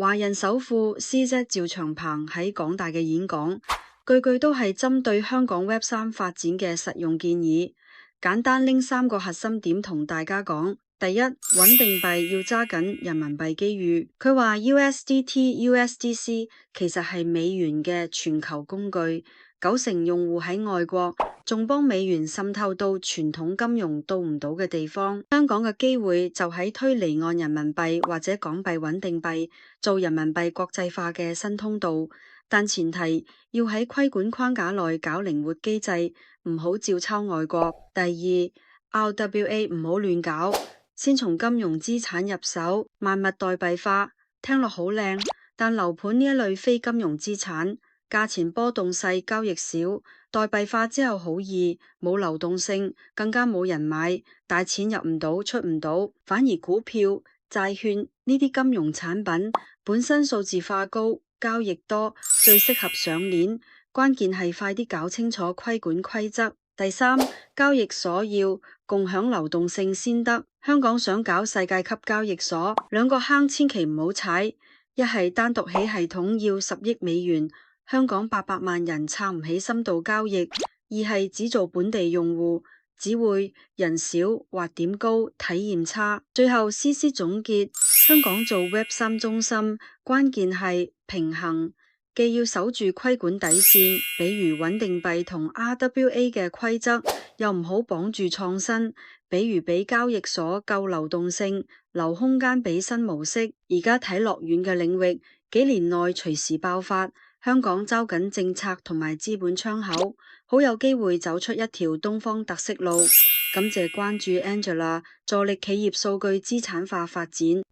華人首富 CZ 趙長鵬喺港大嘅演講，句句都係針對香港 Web3 發展嘅實用建議。簡單拎3個核心點同大家講。第一，穩定幣要揸緊人民幣機遇。佢話 USDT、USDC 其實係美元嘅全球工具，90%用戶喺外國，仲幫美元滲透到傳統金融到唔到嘅地方。香港嘅機會就喺推離岸人民幣或者港幣穩定幣，做人民幣國際化嘅新通道，但前提要喺規管框架內搞靈活機制，唔好照抄外國。第二， RWA 唔好亂搞。先從金融資產入手，萬物代幣化，聽落好靚，但樓盤呢一類非金融資產，價錢波動細，交易少，代幣化之後好易，冇流動性，更加冇人買，大錢入唔到，出唔到，反而股票、債券呢啲金融產品本身數字化高，交易多，最適合上鏈，關鍵係快啲搞清楚規管規則。第三，交易所要共享流動性先得。香港想搞世界級交易所，2個坑千祈唔好踩。一係單獨起系統要10億美元，香港800萬人撐唔起深度交易；二係只做本地用戶，只會人少、滑點高、體驗差。最後CC總結，香港做 Web3 中心，關鍵係平衡。既要守住規管底線，比如穩定幣同 RWA 嘅規則，又唔好綁住創新，比如俾交易所夠流動性，留空間俾新模式。而家睇落遠嘅領域，幾年內隨時爆發。香港抓緊政策同埋資本窗口，好有機會走出一條東方特色路。感謝關注 Angela，助力企業數據資產化發展。